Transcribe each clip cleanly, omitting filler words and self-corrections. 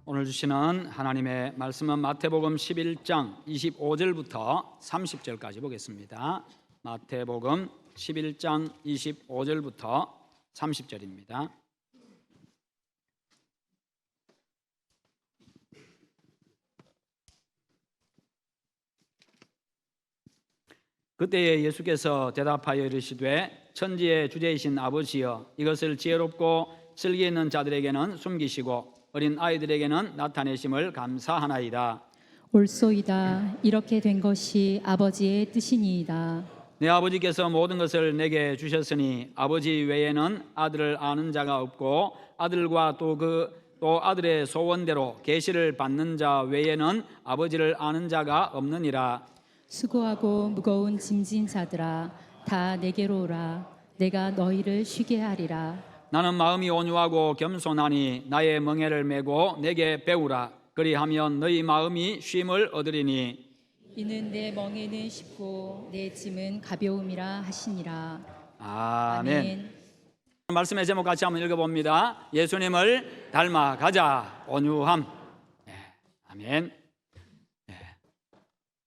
오늘 주시는 하나님의 말씀은 마태복음 11장 25절부터 30절까지 보겠습니다. 마태복음 11장 25절부터 30절입니다. 그때에 예수께서 대답하여 이르시되 천지의 주제이신 아버지여, 이것을 지혜롭고 슬기 있는 자들에게는 숨기시고 어린 아이들에게는 나타내심을 감사하나이다. 옳소이다. 이렇게 된 것이 아버지의 뜻이니이다. 내 아버지께서 모든 것을 내게 주셨으니 아버지 외에는 아들을 아는 자가 없고 아들과 또 아들의 소원대로 계시를 받는 자 외에는 아버지를 아는 자가 없느니라. 수고하고 무거운 짐진 자들아, 다 내게로 오라. 내가 너희를 쉬게 하리라. 나는 마음이 온유하고 겸손하니 나의 멍에를 메고 내게 배우라. 그리하면 너희 마음이 쉼을 얻으리니 이는 내 멍에는 쉽고 내 짐은 가벼움이라 하시니라. 아멘. 말씀의 제목 같이 한번 읽어봅니다. 예수님을 닮아가자. 온유함. 아멘.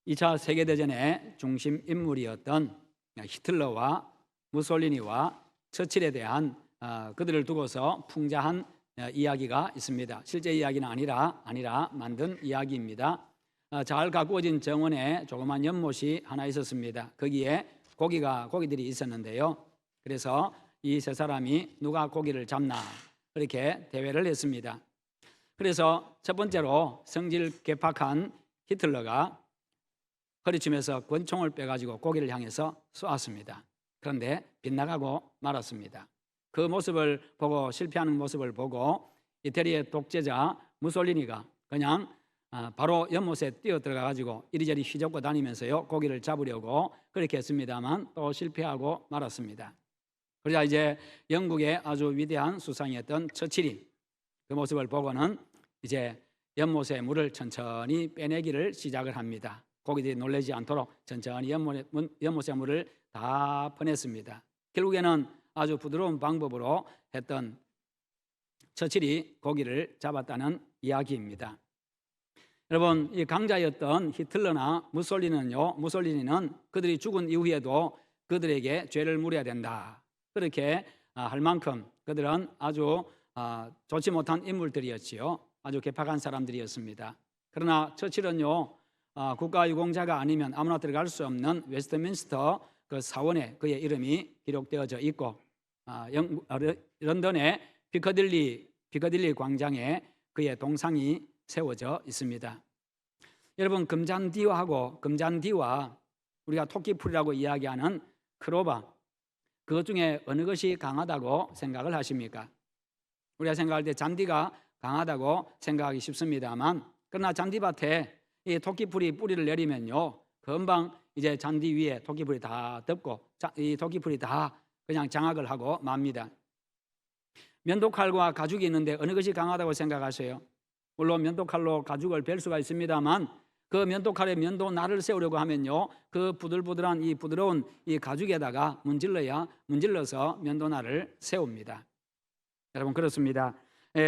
2차 세계대전의 중심 인물이었던 히틀러와 무솔리니와 처칠에 대한 그들을 두고서 풍자한 이야기가 있습니다. 실제 이야기는 아니라 만든 이야기입니다. 잘 가꾸어진 정원에 조그만 연못이 하나 있었습니다. 거기에 고기들이 있었는데요. 그래서 이 세 사람이 누가 고기를 잡나 그렇게 대회를 했습니다. 그래서 첫 번째로 성질 개팍한 히틀러가 허리춤에서 권총을 빼가지고 고기를 향해서 쏘았습니다. 그런데 빗나가고 말았습니다. 그 모습을 보고, 실패하는 모습을 보고 이태리의 독재자 무솔리니가 그냥 바로 연못에 뛰어 들어가가지고 이리저리 휘젓고 다니면서요 고기를 잡으려고 그렇게 했습니다만 또 실패하고 말았습니다. 그러자 이제 영국의 아주 위대한 수상이었던 처칠이 그 모습을 보고는 이제 연못의 물을 천천히 빼내기를 시작을 합니다. 고기들이 놀라지 않도록 천천히 연못의 물을 다 퍼냈습니다. 결국에는 아주 부드러운 방법으로 했던 처칠이 고기를 잡았다는 이야기입니다. 여러분, 이 강자였던 히틀러나 무솔리니는 그들이 죽은 이후에도 그들에게 죄를 물어야 된다 그렇게 할 만큼 그들은 아주 좋지 못한 인물들이었지요. 아주 개팍한 사람들이었습니다. 그러나 처칠은요 국가유공자가 아니면 아무나 들어갈 수 없는 웨스트민스터 그 사원에 그의 이름이 기록되어져 있고 런던의 피커딜리 광장에 그의 동상이 세워져 있습니다. 여러분, 금잔디와 우리가 토끼풀이라고 이야기하는 크로바, 그것 중에 어느 것이 강하다고 생각을 하십니까? 우리가 생각할 때 잔디가 강하다고 생각하기 쉽습니다만, 그러나 잔디밭에 이 토끼풀이 뿌리를 내리면요 금방 이제 잔디 위에 토끼풀이 다 덮고 이 토끼풀이 다 그냥 장악을 하고 맙니다. 면도칼과 가죽이 있는데 어느 것이 강하다고 생각하세요? 물론 면도칼로 가죽을 벨 수가 있습니다만 그 면도칼에 면도날을 세우려고 하면요 그 부들부들한 이 부드러운 이 가죽에다가 문질러서 면도날을 세웁니다. 여러분, 그렇습니다.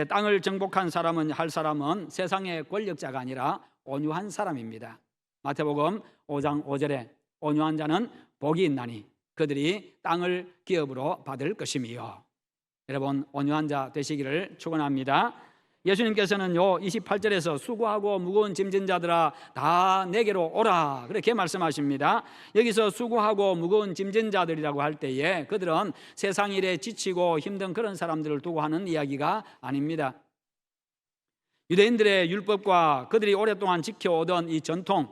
땅을 정복한 할 사람은 세상의 권력자가 아니라 온유한 사람입니다. 마태복음 5장 5절에 온유한 자는 복이 있나니 그들이 땅을 기업으로 받을 것이며. 여러분, 온유한 자 되시기를 축원합니다. 예수님께서는요 28절에서 수고하고 무거운 짐진 자들아 다 내게로 오라 그렇게 말씀하십니다. 여기서 수고하고 무거운 짐진 자들이라고 할 때에 그들은 세상 일에 지치고 힘든 그런 사람들을 두고 하는 이야기가 아닙니다. 유대인들의 율법과 그들이 오랫동안 지켜오던 이 전통,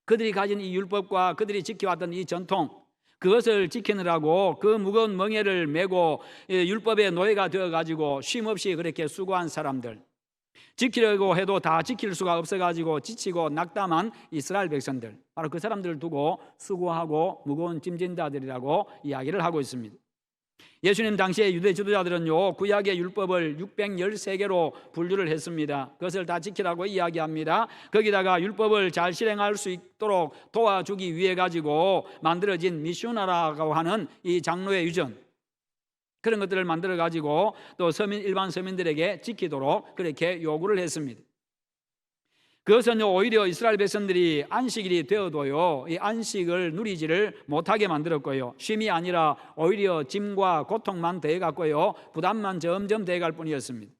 그들이 가진 이 율법과 그들이 지켜왔던 이 전통, 그것을 지키느라고 그 무거운 멍에를 메고 율법의 노예가 되어가지고 쉼없이 그렇게 수고한 사람들, 지키려고 해도 다 지킬 수가 없어가지고 지치고 낙담한 이스라엘 백성들, 바로 그 사람들을 두고 수고하고 무거운 짐진 자들이라고 이야기를 하고 있습니다. 예수님 당시에 유대 지도자들은요 구약의 율법을 613개로 분류를 했습니다. 그것을 다 지키라고 이야기합니다. 거기다가 율법을 잘 실행할 수 있도록 도와주기 위해 가지고 만들어진 미슈나라고 하는 이 장로의 유전, 그런 것들을 만들어 가지고 또 일반 서민들에게 지키도록 그렇게 요구를 했습니다. 그것은 오히려 이스라엘 백성들이 안식일이 되어도요, 이 안식을 누리지를 못하게 만들었고요, 쉼이 아니라 오히려 짐과 고통만 더해갔고요, 부담만 점점 더해갈 뿐이었습니다.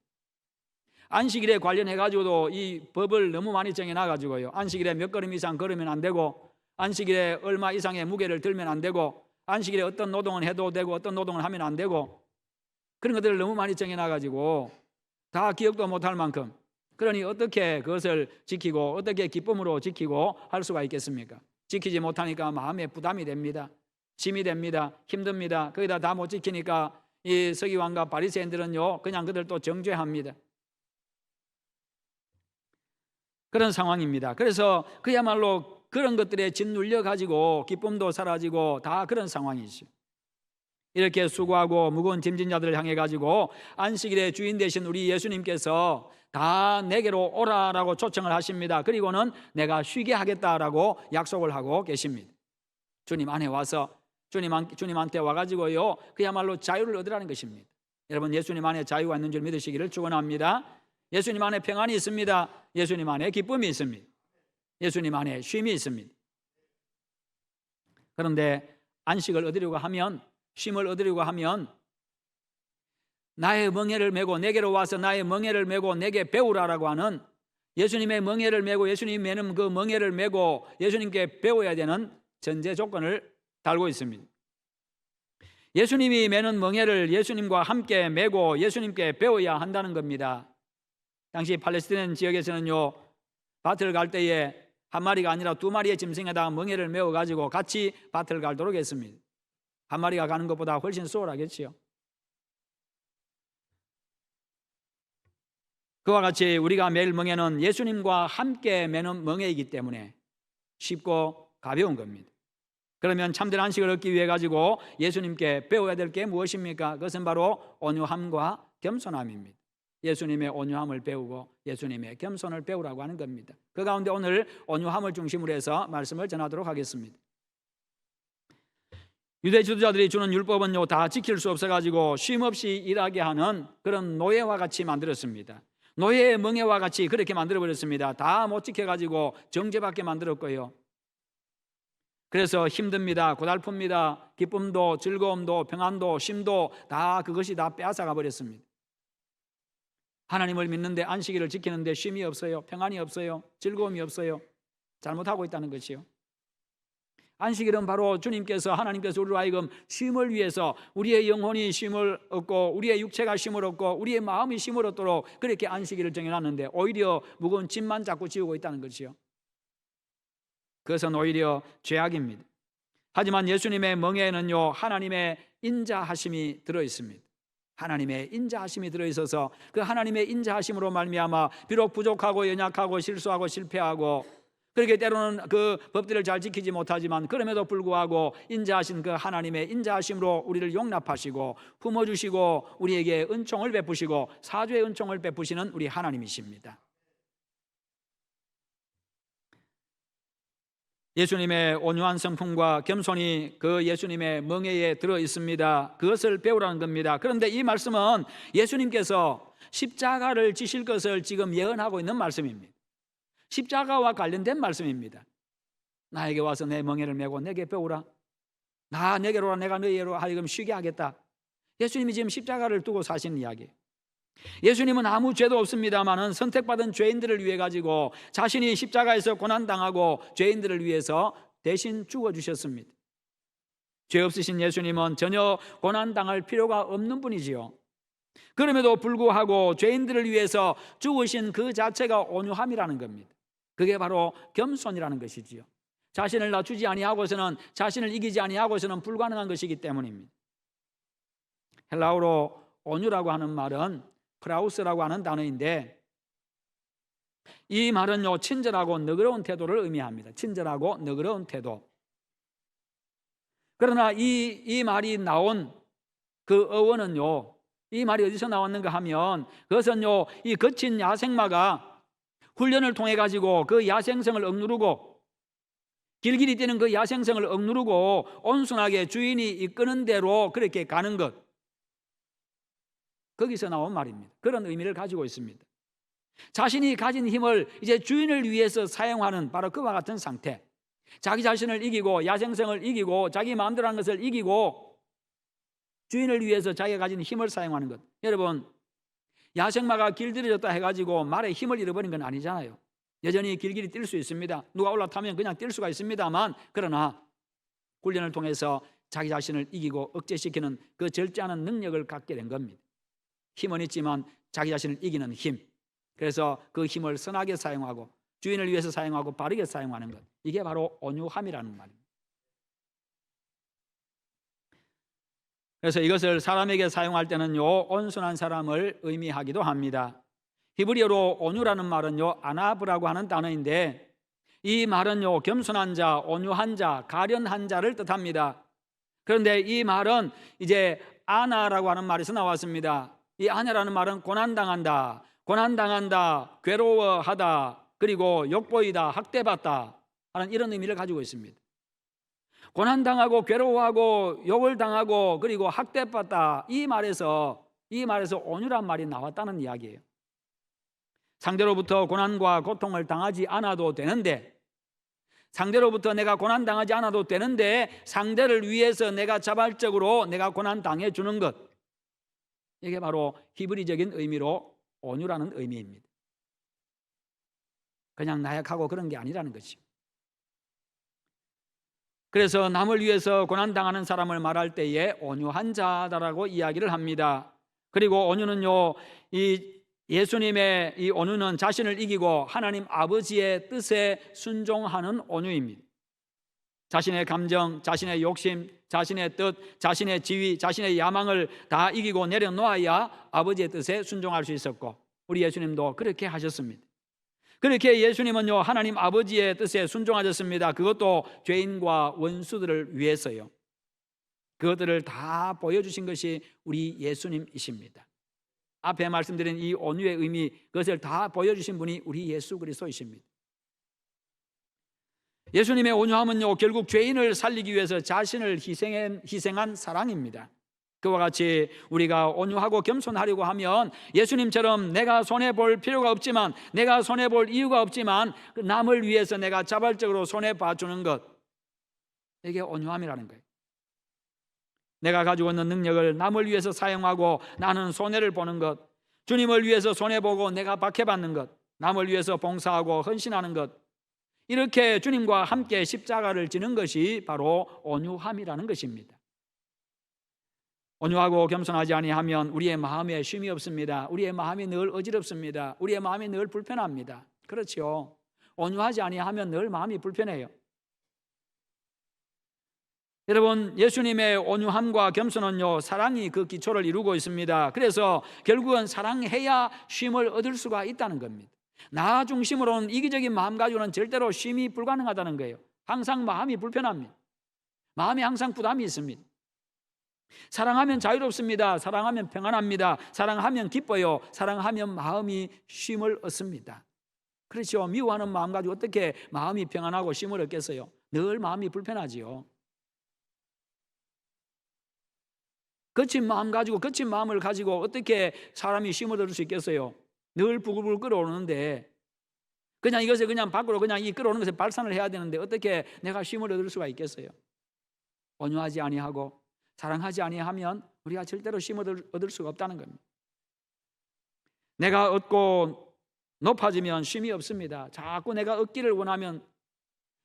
안식일에 관련해 가지고도 이 법을 너무 많이 정해놔 가지고요, 안식일에 몇 걸음 이상 걸으면 안 되고, 안식일에 얼마 이상의 무게를 들면 안 되고, 안식일에 어떤 노동은 해도 되고 어떤 노동을 하면 안 되고, 그런 것들을 너무 많이 정해놔 가지고 다 기억도 못할 만큼, 그러니 어떻게 그것을 지키고 어떻게 기쁨으로 지키고 할 수가 있겠습니까? 지키지 못하니까 마음에 부담이 됩니다. 짐이 됩니다. 힘듭니다. 거기다 다 못 지키니까 이 서기관과 바리새인들은요, 그냥 그들도 정죄합니다. 그런 상황입니다. 그래서 그야말로 그런 것들에 짓눌려 가지고 기쁨도 사라지고 다 그런 상황이죠. 이렇게 수고하고 무거운 짐진 자들을 향해 가지고 안식일의 주인 되신 우리 예수님께서 다 내게로 오라라고 초청을 하십니다. 그리고는 내가 쉬게 하겠다라고 약속을 하고 계십니다. 주님 안에 와서 주님한테 와가지고요, 그야말로 자유를 얻으라는 것입니다. 여러분, 예수님 안에 자유가 있는 줄 믿으시기를 축원합니다. 예수님 안에 평안이 있습니다. 예수님 안에 기쁨이 있습니다. 예수님 안에 쉼이 있습니다. 그런데 안식을 얻으려고 하면, 쉼을 얻으려고 하면 나의 멍에를 메고 내게로 와서 나의 멍에를 메고 내게 배우라라고 하는, 예수님의 멍에를 메고 예수님이 메는 그 멍에를 메고 예수님께 배워야 되는 전제 조건을 달고 있습니다. 예수님이 메는 멍에를 예수님과 함께 메고 예수님께 배워야 한다는 겁니다. 당시 팔레스타인 지역에서는요, 밭을 갈 때에 한 마리가 아니라 두 마리의 짐승에다가 멍에를 메워 가지고 같이 밭을 갈도록 했습니다. 한 마리가 가는 것보다 훨씬 수월하겠지요. 그와 같이 우리가 매일 멍에는 예수님과 함께 매는 멍에이기 때문에 쉽고 가벼운 겁니다. 그러면 참된 안식을 얻기 위해 가지고 예수님께 배워야 될 게 무엇입니까? 그것은 바로 온유함과 겸손함입니다. 예수님의 온유함을 배우고 예수님의 겸손을 배우라고 하는 겁니다. 그 가운데 오늘 온유함을 중심으로 해서 말씀을 전하도록 하겠습니다. 유대 지도자들이 주는 율법은요, 다 지킬 수 없어가지고 쉼없이 일하게 하는 그런 노예와 같이 만들었습니다. 노예의 멍에와 같이 그렇게 만들어버렸습니다. 다 못 지켜가지고 정죄받게 만들었고요. 그래서 힘듭니다. 고달픕니다. 기쁨도 즐거움도 평안도 쉼도 다 그것이 다 빼앗아가 버렸습니다. 하나님을 믿는데 안식일을 지키는데 쉼이 없어요. 평안이 없어요. 즐거움이 없어요. 잘못하고 있다는 것이요. 안식일은 바로 주님께서, 하나님께서 우리로 하여금 쉼을 위해서, 우리의 영혼이 쉼을 얻고 우리의 육체가 쉼을 얻고 우리의 마음이 쉼을 얻도록 그렇게 안식일을 정해놨는데 오히려 무거운 짐만 자꾸 지우고 있다는 것이요. 그것은 오히려 죄악입니다. 하지만 예수님의 멍에에는요, 하나님의 인자하심이 들어있습니다. 하나님의 인자하심이 들어있어서 그 하나님의 인자하심으로 말미암아 비록 부족하고 연약하고 실수하고 실패하고 그렇게 때로는 그 법들을 잘 지키지 못하지만 그럼에도 불구하고 인자하신 그 하나님의 인자하심으로 우리를 용납하시고 품어주시고 우리에게 은총을 베푸시고 사죄의 은총을 베푸시는 우리 하나님이십니다. 예수님의 온유한 성품과 겸손이 그 예수님의 멍에에 들어 있습니다. 그것을 배우라는 겁니다. 그런데 이 말씀은 예수님께서 십자가를 지실 것을 지금 예언하고 있는 말씀입니다. 십자가와 관련된 말씀입니다. 나에게 와서 내 멍에를 메고 내게 배우라. 내게로 오라. 내가 너희로 하여금 쉬게 하겠다. 예수님이 지금 십자가를 두고 사시는 이야기예요. 예수님은 아무 죄도 없습니다마는 선택받은 죄인들을 위해 가지고 자신이 십자가에서 고난당하고 죄인들을 위해서 대신 죽어주셨습니다. 죄 없으신 예수님은 전혀 고난당할 필요가 없는 분이지요. 그럼에도 불구하고 죄인들을 위해서 죽으신 그 자체가 온유함이라는 겁니다. 그게 바로 겸손이라는 것이지요. 자신을 낮추지 아니하고서는, 자신을 이기지 아니하고서는 불가능한 것이기 때문입니다. 헬라어로 온유라고 하는 말은 프라우스라고 하는 단어인데, 이 말은요, 친절하고 너그러운 태도를 의미합니다. 친절하고 너그러운 태도. 그러나 이 말이 나온 그 어원은요, 이 말이 어디서 나왔는가 하면 그것은요, 이 거친 야생마가 훈련을 통해 가지고 그 야생성을 억누르고 길길이 뛰는 그 야생성을 억누르고 온순하게 주인이 이끄는 대로 그렇게 가는 것, 거기서 나온 말입니다. 그런 의미를 가지고 있습니다. 자신이 가진 힘을 이제 주인을 위해서 사용하는 바로 그와 같은 상태. 자기 자신을 이기고 야생성을 이기고 자기 마음대로 하는 것을 이기고 주인을 위해서 자기가 가진 힘을 사용하는 것. 여러분, 야생마가 길들여졌다 해가지고 말에 힘을 잃어버린 건 아니잖아요. 여전히 길길이 뛸 수 있습니다. 누가 올라타면 그냥 뛸 수가 있습니다만, 그러나 훈련을 통해서 자기 자신을 이기고 억제시키는 그 절제 않은 능력을 갖게 된 겁니다. 힘은 있지만 자기 자신을 이기는 힘. 그래서 그 힘을 선하게 사용하고 주인을 위해서 사용하고 바르게 사용하는 것. 이게 바로 온유함이라는 말입니다. 그래서 이것을 사람에게 사용할 때는요, 온순한 사람을 의미하기도 합니다. 히브리어로 온유라는 말은요, 아나브라고 하는 단어인데 이 말은요, 겸손한 자, 온유한 자, 가련한 자를 뜻합니다. 그런데 이 말은 이제 아나라고 하는 말에서 나왔습니다. 이 아나라는 말은 고난당한다, 고난당한다, 괴로워하다, 그리고 욕보이다, 학대받다 하는 이런 의미를 가지고 있습니다. 고난당하고 괴로워하고 욕을 당하고 그리고 학대받다, 이 말에서 온유란 말이 나왔다는 이야기예요. 상대로부터 고난과 고통을 당하지 않아도 되는데, 상대로부터 내가 고난당하지 않아도 되는데 상대를 위해서 내가 자발적으로 내가 고난당해 주는 것, 이게 바로 히브리적인 의미로 온유라는 의미입니다. 그냥 나약하고 그런 게 아니라는 것이죠. 그래서 남을 위해서 고난당하는 사람을 말할 때에 온유한 자다라고 이야기를 합니다. 그리고 온유는요, 이 예수님의 이 온유는 자신을 이기고 하나님 아버지의 뜻에 순종하는 온유입니다. 자신의 감정, 자신의 욕심, 자신의 뜻, 자신의 지위, 자신의 야망을 다 이기고 내려놓아야 아버지의 뜻에 순종할 수 있었고, 우리 예수님도 그렇게 하셨습니다. 그렇게 예수님은요, 하나님 아버지의 뜻에 순종하셨습니다. 그것도 죄인과 원수들을 위해서요. 그것들을 다 보여주신 것이 우리 예수님이십니다. 앞에 말씀드린 이 온유의 의미, 그것을 다 보여주신 분이 우리 예수 그리스도이십니다. 예수님의 온유함은요, 결국 죄인을 살리기 위해서 자신을 희생한 사랑입니다. 그와 같이 우리가 온유하고 겸손하려고 하면 예수님처럼 내가 손해볼 필요가 없지만, 내가 손해볼 이유가 없지만 남을 위해서 내가 자발적으로 손해봐주는 것, 이게 온유함이라는 거예요. 내가 가지고 있는 능력을 남을 위해서 사용하고 나는 손해를 보는 것, 주님을 위해서 손해보고 내가 박해받는 것, 남을 위해서 봉사하고 헌신하는 것, 이렇게 주님과 함께 십자가를 지는 것이 바로 온유함이라는 것입니다. 온유하고 겸손하지 아니하면 우리의 마음에 쉼이 없습니다. 우리의 마음이 늘 어지럽습니다. 우리의 마음이 늘 불편합니다. 그렇죠. 온유하지 아니하면 늘 마음이 불편해요. 여러분, 예수님의 온유함과 겸손은요, 사랑이 그 기초를 이루고 있습니다. 그래서 결국은 사랑해야 쉼을 얻을 수가 있다는 겁니다. 나 중심으로는 이기적인 마음 가지고는 절대로 쉼이 불가능하다는 거예요. 항상 마음이 불편합니다. 마음에 항상 부담이 있습니다. 사랑하면 자유롭습니다. 사랑하면 평안합니다. 사랑하면 기뻐요. 사랑하면 마음이 쉼을 얻습니다. 그렇죠. 미워하는 마음 가지고 어떻게 마음이 평안하고 쉼을 얻겠어요? 늘 마음이 불편하지요. 거친 마음을 가지고 어떻게 사람이 쉼을 얻을 수 있겠어요? 늘 부글부글 끓어오르는데, 그냥 이것을 그냥 밖으로 그냥 이 끓어오는 것에 발산을 해야 되는데 어떻게 내가 쉼을 얻을 수가 있겠어요? 온유하지 아니하고 사랑하지 아니하면 우리가 절대로 쉼을 얻을 수가 없다는 겁니다. 내가 얻고 높아지면 쉼이 없습니다. 자꾸 내가 얻기를 원하면,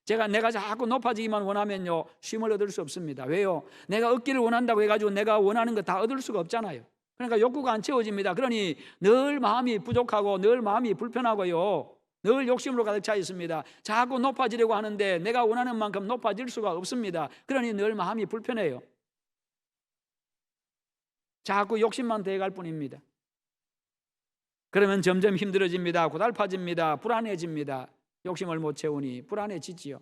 내가 자꾸 높아지기만 원하면요, 쉼을 얻을 수 없습니다. 왜요? 내가 얻기를 원한다고 해가지고 내가 원하는 거 다 얻을 수가 없잖아요. 그러니까 욕구가 안 채워집니다. 그러니 늘 마음이 부족하고 늘 마음이 불편하고요, 늘 욕심으로 가득 차 있습니다. 자꾸 높아지려고 하는데 내가 원하는 만큼 높아질 수가 없습니다. 그러니 늘 마음이 불편해요. 자꾸 욕심만 더해갈 뿐입니다. 그러면 점점 힘들어집니다. 고달파집니다. 불안해집니다. 욕심을 못 채우니 불안해지지요.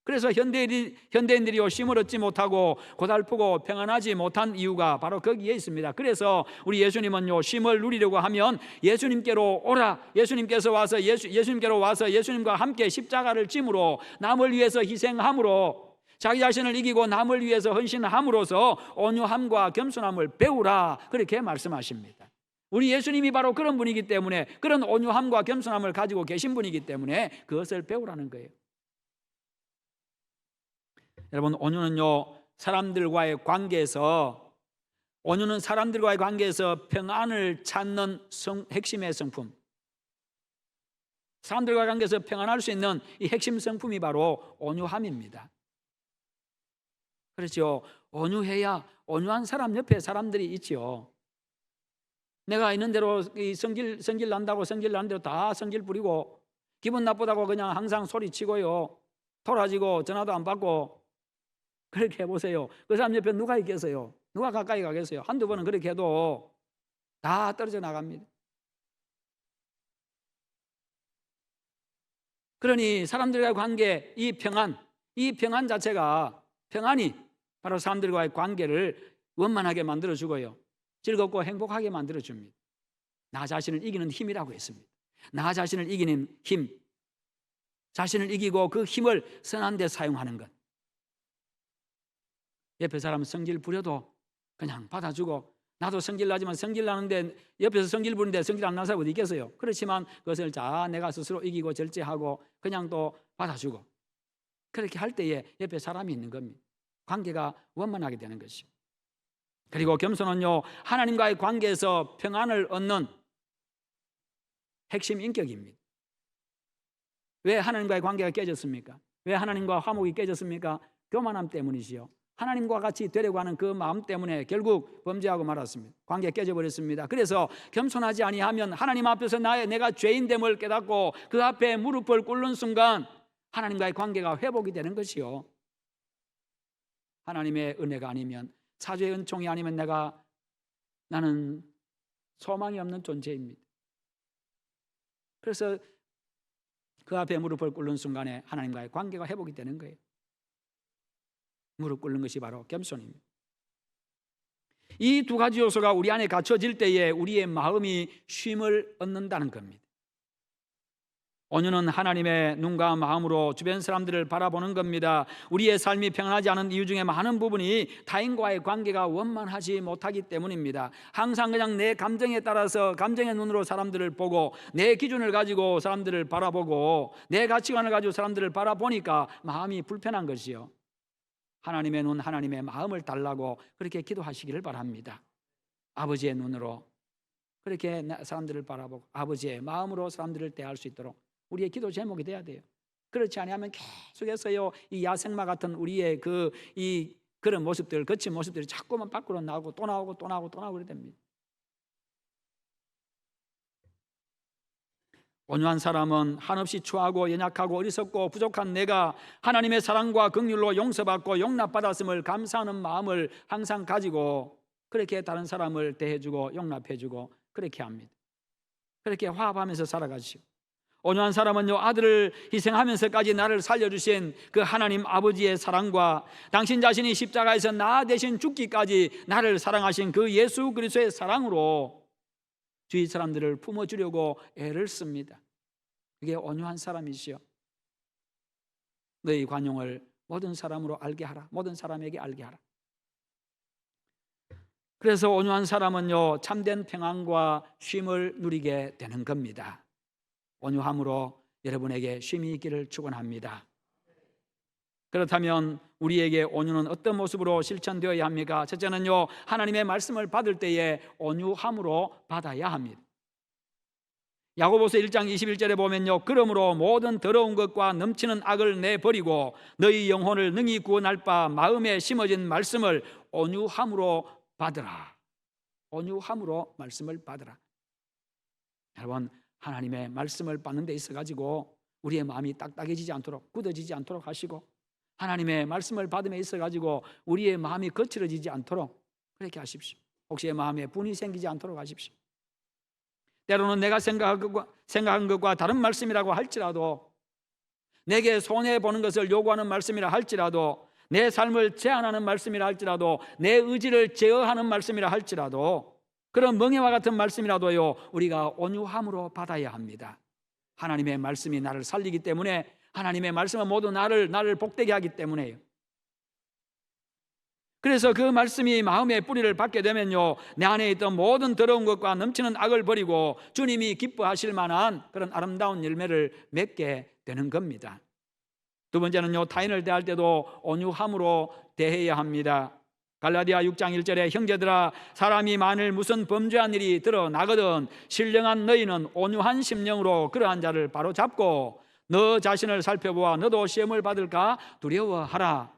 그래서 현대인들이 쉼을 얻지 못하고 고달프고 평안하지 못한 이유가 바로 거기에 있습니다. 그래서 우리 예수님은요, 쉼을 누리려고 하면 예수님께로 오라. 예수님께로 와서 예수님과 함께 십자가를 짐으로, 남을 위해서 희생함으로 자기 자신을 이기고 남을 위해서 헌신함으로써 온유함과 겸손함을 배우라, 그렇게 말씀하십니다. 우리 예수님이 바로 그런 분이기 때문에, 그런 온유함과 겸손함을 가지고 계신 분이기 때문에 그것을 배우라는 거예요. 여러분, 온유는요, 사람들과의 관계에서, 온유는 사람들과의 관계에서 평안을 찾는 핵심의 성품, 사람들과의 관계에서 평안할 수 있는 이 핵심 성품이 바로 온유함입니다. 그렇죠. 온유해야, 온유한 사람 옆에 사람들이 있지요. 내가 있는 대로 성질 난다고 성질 나는 대로 다 성질 부리고, 기분 나쁘다고 그냥 항상 소리치고요, 토라지고 전화도 안 받고, 그렇게 해보세요. 그 사람 옆에 누가 있겠어요? 누가 가까이 가겠어요? 한두 번은 그렇게 해도 다 떨어져 나갑니다. 그러니 사람들과의 관계, 이 평안 자체가, 평안이 바로 사람들과의 관계를 원만하게 만들어주고요, 즐겁고 행복하게 만들어줍니다. 나 자신을 이기는 힘이라고 했습니다. 나 자신을 이기는 힘, 자신을 이기고 그 힘을 선한 데 사용하는 것. 옆에 사람 성질 부려도 그냥 받아주고, 나도 성질 나지만 성질 나는데 옆에서 성질 부는데 성질 안 나는 사람 어디 있겠어요? 그렇지만 그것을 내가 스스로 이기고 절제하고 그냥 또 받아주고, 그렇게 할 때에 옆에 사람이 있는 겁니다. 관계가 원만하게 되는 것입니다. 그리고 겸손은요, 하나님과의 관계에서 평안을 얻는 핵심 인격입니다. 왜 하나님과의 관계가 깨졌습니까? 왜 하나님과 화목이 깨졌습니까? 교만함 때문이지요. 하나님과 같이 되려고 하는 그 마음 때문에 결국 범죄하고 말았습니다. 관계 깨져버렸습니다. 그래서 겸손하지 아니하면 하나님 앞에서 내가 죄인됨을 깨닫고 그 앞에 무릎을 꿇는 순간 하나님과의 관계가 회복이 되는 것이요, 하나님의 은혜가 아니면, 사죄의 은총이 아니면 나는 소망이 없는 존재입니다. 그래서 그 앞에 무릎을 꿇는 순간에 하나님과의 관계가 회복이 되는 거예요. 무릎 꿇는 것이 바로 겸손입니다. 이 두 가지 요소가 우리 안에 갖춰질 때에 우리의 마음이 쉼을 얻는다는 겁니다. 온유는 하나님의 눈과 마음으로 주변 사람들을 바라보는 겁니다. 우리의 삶이 평안하지 않은 이유 중에 많은 부분이 타인과의 관계가 원만하지 못하기 때문입니다. 항상 그냥 내 감정에 따라서, 감정의 눈으로 사람들을 보고, 내 기준을 가지고 사람들을 바라보고, 내 가치관을 가지고 사람들을 바라보니까 마음이 불편한 것이요. 하나님의 눈, 하나님의 마음을 달라고 그렇게 기도하시기를 바랍니다. 아버지의 눈으로 그렇게 사람들을 바라보고 아버지의 마음으로 사람들을 대할 수 있도록 우리의 기도 제목이 돼야 돼요. 그렇지 않으면 계속해서요, 이 야생마 같은 우리의 그런 모습들, 거친 모습들이 자꾸만 밖으로 나오고 또 나오고 또 나오고 또 나오고 그래 됩니다. 온유한 사람은 한없이 추하고 연약하고 어리석고 부족한 내가 하나님의 사랑과 긍휼로 용서받고 용납받았음을 감사하는 마음을 항상 가지고 그렇게 다른 사람을 대해주고 용납해주고 그렇게 합니다. 그렇게 화합하면서 살아가시오. 온유한 사람은요, 아들을 희생하면서까지 나를 살려주신 그 하나님 아버지의 사랑과 당신 자신이 십자가에서 나 대신 죽기까지 나를 사랑하신 그 예수 그리스도의 사랑으로 주위 사람들을 품어주려고 애를 씁니다. 그게 온유한 사람이시요. 너희 관용을 모든 사람으로 알게 하라. 모든 사람에게 알게 하라. 그래서 온유한 사람은요, 참된 평안과 쉼을 누리게 되는 겁니다. 온유함으로 여러분에게 쉼이 있기를 축원합니다. 그렇다면 우리에게 온유는 어떤 모습으로 실천되어야 합니까? 첫째는요, 하나님의 말씀을 받을 때에 온유함으로 받아야 합니다. 야고보서 1장 21절에 보면요, 그러므로 모든 더러운 것과 넘치는 악을 내버리고 너희 영혼을 능히 구원할 바 마음에 심어진 말씀을 온유함으로 받으라. 온유함으로 말씀을 받으라. 여러분, 하나님의 말씀을 받는 데 있어가지고 우리의 마음이 딱딱해지지 않도록, 굳어지지 않도록 하시고, 하나님의 말씀을 받음에 있어가지고 우리의 마음이 거칠어지지 않도록 그렇게 하십시오. 혹시 마음에 분이 생기지 않도록 하십시오. 때로는 내가 생각한 것과 다른 말씀이라고 할지라도, 내게 손해보는 것을 요구하는 말씀이라 할지라도, 내 삶을 제한하는 말씀이라 할지라도, 내 의지를 제어하는 말씀이라 할지라도, 그런 멍에와 같은 말씀이라도요, 우리가 온유함으로 받아야 합니다. 하나님의 말씀이 나를 살리기 때문에, 하나님의 말씀은 모두 나를 복되게 하기 때문에요. 그래서 그 말씀이 마음의 뿌리를 받게 되면요, 내 안에 있던 모든 더러운 것과 넘치는 악을 버리고 주님이 기뻐하실 만한 그런 아름다운 열매를 맺게 되는 겁니다. 두 번째는요, 타인을 대할 때도 온유함으로 대해야 합니다. 갈라디아 6장 1절에 형제들아, 사람이 만일 무슨 범죄한 일이 드러나거든 신령한 너희는 온유한 심령으로 그러한 자를 바로 잡고 너 자신을 살펴보아 너도 시험을 받을까 두려워하라.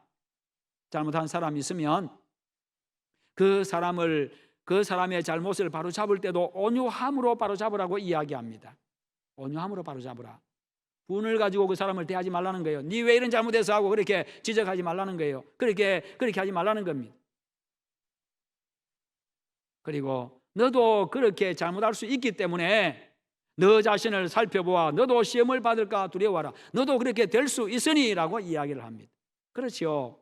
잘못한 사람이 있으면 그 사람의 잘못을 바로 잡을 때도 온유함으로 바로 잡으라고 이야기합니다. 온유함으로 바로 잡으라. 분을 가지고 그 사람을 대하지 말라는 거예요. 네 왜 이런 잘못해서 하고 그렇게 지적하지 말라는 거예요. 그렇게 하지 말라는 겁니다. 그리고 너도 그렇게 잘못할 수 있기 때문에 너 자신을 살펴보아 너도 시험을 받을까 두려워하라. 너도 그렇게 될 수 있으니 라고 이야기를 합니다. 그렇죠.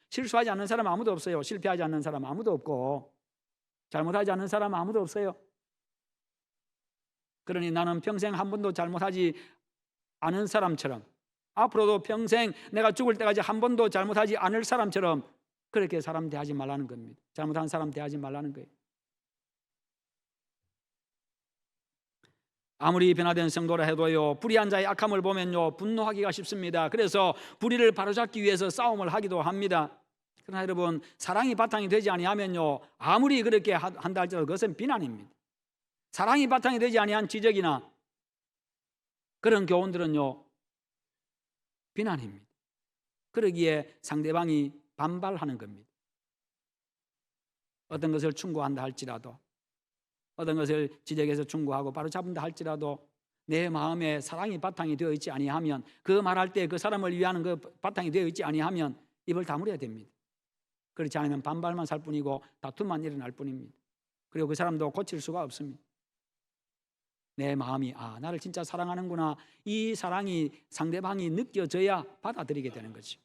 실수하지 않는 사람 아무도 없어요. 실패하지 않는 사람 아무도 없고 잘못하지 않는 사람 아무도 없어요. 그러니 나는 평생 한 번도 잘못하지 않은 사람처럼, 앞으로도 평생 내가 죽을 때까지 한 번도 잘못하지 않을 사람처럼 그렇게 사람 대하지 말라는 겁니다. 잘못한 사람 대하지 말라는 거예요. 아무리 변화된 성도라 해도요, 불의한 자의 악함을 보면요 분노하기가 쉽습니다. 그래서 불의를 바로잡기 위해서 싸움을 하기도 합니다. 그러나 여러분, 사랑이 바탕이 되지 아니하면요 아무리 그렇게 한다 할지라도 그것은 비난입니다. 사랑이 바탕이 되지 아니한 지적이나 그런 교훈들은요 비난입니다. 그러기에 상대방이 반발하는 겁니다. 어떤 것을 충고한다 할지라도, 어떤 것을 지적해서 충고하고 바로 잡는다 할지라도 내 마음에 사랑이 바탕이 되어 있지 아니하면, 그 말할 때 그 사람을 위하는 그 바탕이 되어 있지 아니하면 입을 다물어야 됩니다. 그렇지 않으면 반발만 살 뿐이고 다툼만 일어날 뿐입니다. 그리고 그 사람도 고칠 수가 없습니다. 내 마음이 나를 진짜 사랑하는구나, 이 사랑이 상대방이 느껴져야 받아들이게 되는 거죠.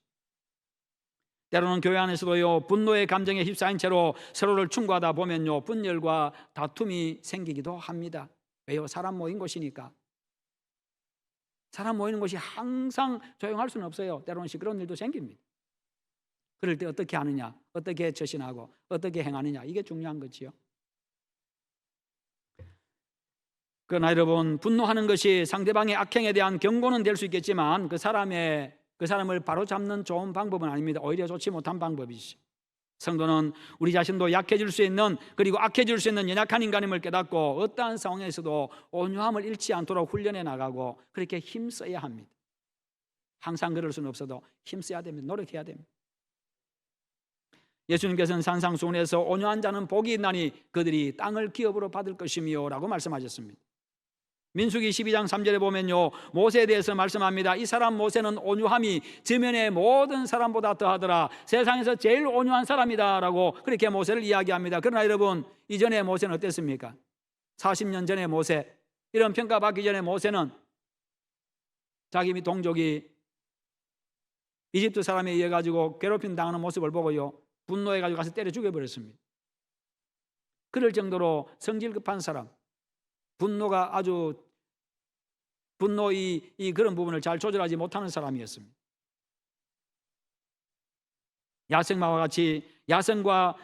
때로는 교회 안에서도요 분노의 감정에 휩싸인 채로 서로를 충고하다 보면요 분열과 다툼이 생기기도 합니다. 왜요? 사람 모인 곳이니까. 사람 모이는 곳이 항상 조용할 수는 없어요. 때로는 시끄러운 일도 생깁니다. 그럴 때 어떻게 하느냐, 어떻게 처신하고 어떻게 행하느냐, 이게 중요한 거지요. 그러나 여러분, 분노하는 것이 상대방의 악행에 대한 경고는 될 수 있겠지만 그 사람을 바로잡는 좋은 방법은 아닙니다. 오히려 좋지 못한 방법이지. 성도는 우리 자신도 약해질 수 있는, 그리고 악해질 수 있는 연약한 인간임을 깨닫고 어떠한 상황에서도 온유함을 잃지 않도록 훈련해 나가고 그렇게 힘써야 합니다. 항상 그럴 수는 없어도 힘써야 됩니다. 노력해야 됩니다. 예수님께서는 산상수훈에서 온유한 자는 복이 있나니 그들이 땅을 기업으로 받을 것이며 라고 말씀하셨습니다. 민수기 12장 3절에 보면요 모세에 대해서 말씀합니다. 이 사람 모세는 온유함이 지면의 모든 사람보다 더하더라. 세상에서 제일 온유한 사람이다 라고 그렇게 모세를 이야기합니다. 그러나 여러분, 이전의 모세는 어땠습니까? 40년 전의 모세, 이런 평가받기 전에 모세는 자기 동족이 이집트 사람에 의해 가지고 괴롭힘 당하는 모습을 보고요 분노해 가지고 가서 때려 죽여버렸습니다. 그럴 정도로 성질 급한 사람, 분노의 그런 부분을 잘 조절하지 못하는 사람이었습니다. 야생마와 같이 야성과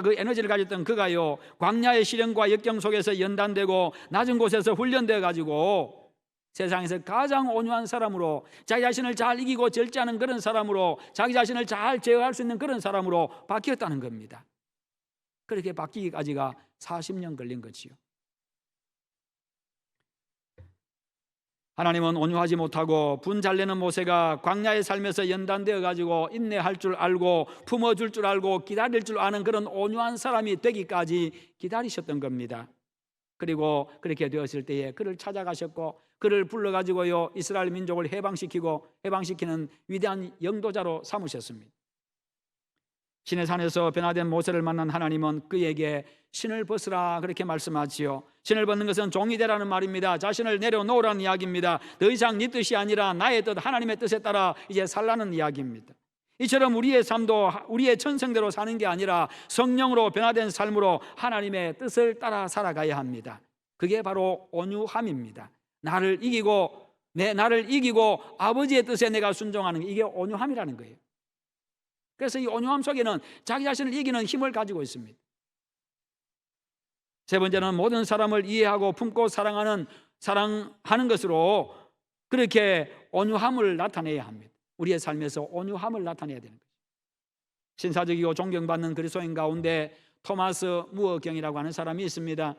그 에너지를 가졌던 그가요 광야의 시련과 역경 속에서 연단되고 낮은 곳에서 훈련되어 가지고 세상에서 가장 온유한 사람으로, 자기 자신을 잘 이기고 절제하는 그런 사람으로, 자기 자신을 잘 제어할 수 있는 그런 사람으로 바뀌었다는 겁니다. 그렇게 바뀌기까지가 40년 걸린 거지요. 하나님은 온유하지 못하고 분 잘 내는 모세가 광야의 삶에서 연단되어 가지고 인내할 줄 알고 품어줄 줄 알고 기다릴 줄 아는 그런 온유한 사람이 되기까지 기다리셨던 겁니다. 그리고 그렇게 되었을 때에 그를 찾아가셨고 그를 불러가지고요 이스라엘 민족을 해방시키는 위대한 영도자로 삼으셨습니다. 시내산에서 변화된 모세를 만난 하나님은 그에게 신을 벗으라 그렇게 말씀하지요. 신을 벗는 것은 종이 되라는 말입니다. 자신을 내려놓으라는 이야기입니다. 더 이상 네 뜻이 아니라 나의 뜻, 하나님의 뜻에 따라 이제 살라는 이야기입니다. 이처럼 우리의 삶도 우리의 천성대로 사는 게 아니라 성령으로 변화된 삶으로 하나님의 뜻을 따라 살아가야 합니다. 그게 바로 온유함입니다. 나를 이기고 아버지의 뜻에 내가 순종하는 게, 이게 온유함이라는 거예요. 그래서 이 온유함 속에는 자기 자신을 이기는 힘을 가지고 있습니다. 세 번째는 모든 사람을 이해하고 품고 사랑하는 것으로 그렇게 온유함을 나타내야 합니다. 우리의 삶에서 온유함을 나타내야 되는 거죠. 신사적이고 존경받는 그리스도인 가운데 토마스 무어경이라고 하는 사람이 있습니다.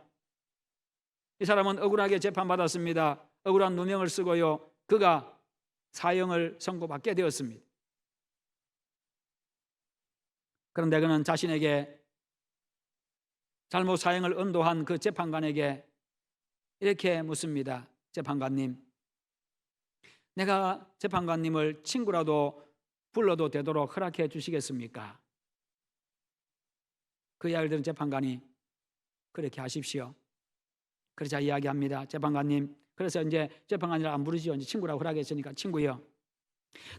이 사람은 억울하게 재판받았습니다. 억울한 누명을 쓰고요, 그가 사형을 선고받게 되었습니다. 그런데 그는 자신에게 잘못 사형을 언도한 그 재판관에게 이렇게 묻습니다. 재판관님, 내가 재판관님을 친구라도 불러도 되도록 허락해 주시겠습니까? 그 이야기를 들은 재판관이 그렇게 하십시오. 그러자 이야기합니다. 재판관님, 그래서 이제 재판관이라 안 부르지요. 이제 친구라고 허락했으니까 친구요,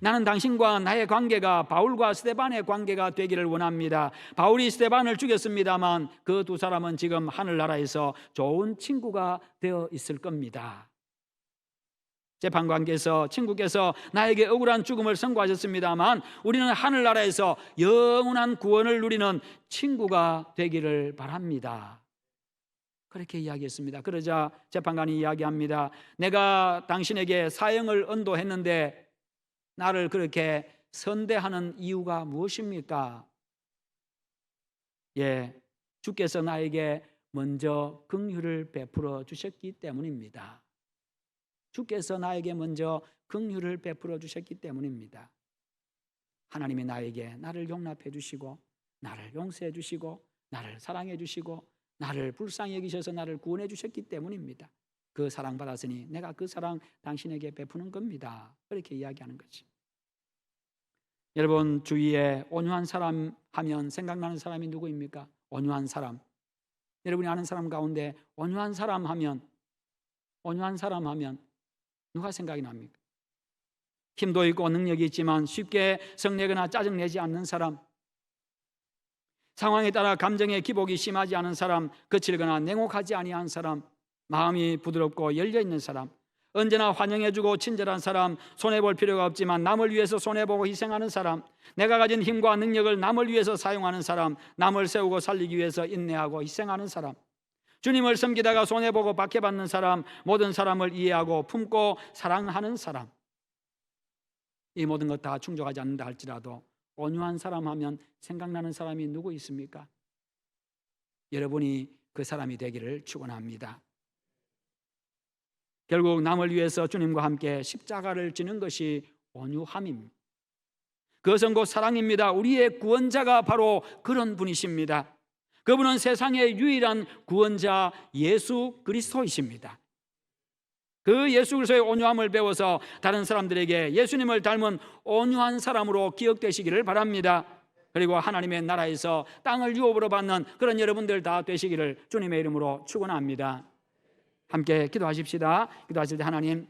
나는 당신과 나의 관계가 바울과 스데반의 관계가 되기를 원합니다. 바울이 스데반을 죽였습니다만 그 두 사람은 지금 하늘나라에서 좋은 친구가 되어 있을 겁니다. 재판관께서, 친구께서 나에게 억울한 죽음을 선고하셨습니다만 우리는 하늘나라에서 영원한 구원을 누리는 친구가 되기를 바랍니다. 그렇게 이야기했습니다. 그러자 재판관이 이야기합니다. 내가 당신에게 사형을 언도했는데 나를 그렇게 선대하는 이유가 무엇입니까? 주께서 나에게 먼저 긍휼을 베풀어 주셨기 때문입니다. 주께서 나에게 먼저 긍휼을 베풀어 주셨기 때문입니다. 하나님이 나를 용납해 주시고 나를 용서해 주시고 나를 사랑해 주시고 나를 불쌍히 여기셔서 나를 구원해 주셨기 때문입니다. 그 사랑 받았으니 내가 그 사랑 당신에게 베푸는 겁니다. 그렇게 이야기하는 거지. 여러분, 주위에 온유한 사람 하면 생각나는 사람이 누구입니까? 온유한 사람. 여러분이 아는 사람 가운데 온유한 사람 하면 누가 생각이 납니까? 힘도 있고 능력이 있지만 쉽게 성내거나 짜증내지 않는 사람, 상황에 따라 감정의 기복이 심하지 않은 사람, 거칠거나 냉혹하지 아니한 사람, 마음이 부드럽고 열려있는 사람, 언제나 환영해주고 친절한 사람, 손해볼 필요가 없지만 남을 위해서 손해보고 희생하는 사람, 내가 가진 힘과 능력을 남을 위해서 사용하는 사람, 남을 세우고 살리기 위해서 인내하고 희생하는 사람, 주님을 섬기다가 손해보고 박해받는 사람, 모든 사람을 이해하고 품고 사랑하는 사람, 이 모든 것 다 충족하지 않는다 할지라도 온유한 사람 하면 생각나는 사람이 누구 있습니까? 여러분이 그 사람이 되기를 축원합니다. 결국 남을 위해서 주님과 함께 십자가를 지는 것이 온유함입니다. 그것은 곧 사랑입니다. 우리의 구원자가 바로 그런 분이십니다. 그분은 세상의 유일한 구원자 예수 그리스도이십니다. 그 예수 그리스도의 온유함을 배워서 다른 사람들에게 예수님을 닮은 온유한 사람으로 기억되시기를 바랍니다. 그리고 하나님의 나라에서 땅을 유업으로 받는 그런 여러분들 다 되시기를 주님의 이름으로 축원합니다. 함께 기도하십시다. 기도하실 때 하나님,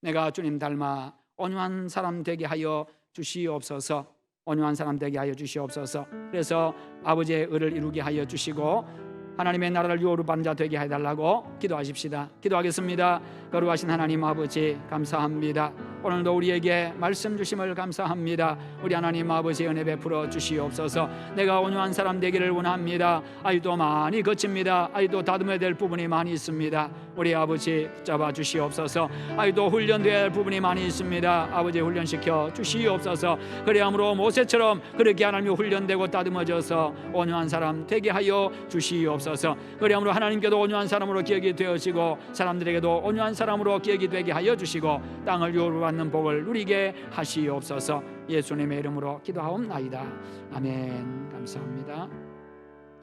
내가 주님 닮아 온유한 사람 되게 하여 주시옵소서. 온유한 사람 되게 하여 주시옵소서. 그래서 아버지의 의를 이루게 하여 주시고 하나님의 나라를 유업으로 받는 자 되게 해달라고 기도하십시다. 기도하겠습니다. 거룩하신 하나님 아버지, 감사합니다. 오늘도 우리에게 말씀 주심을 감사합니다. 우리 하나님 아버지 은혜 베풀어 주시옵소서. 내가 온유한 사람 되기를 원합니다. 아직도 많이 거칩니다. 아직도 다듬어야 될 부분이 많이 있습니다. 우리 아버지 붙잡아 주시옵소서. 아직도 훈련돼야 할 부분이 많이 있습니다. 아버지 훈련시켜 주시옵소서. 그래야므로 모세처럼 그렇게 하나님이 훈련되고 다듬어져서 온유한 사람 되게 하여 주시옵소서. 그래야므로 하나님께도 온유한 사람으로 기억이 되어지고 사람들에게도 온유한 사람으로 기억이 되게 하여 주시고 땅을 유업으로 받는 복을 누리게 하시옵소서. 예수님의 이름으로 기도하옵나이다. 아멘. 감사합니다.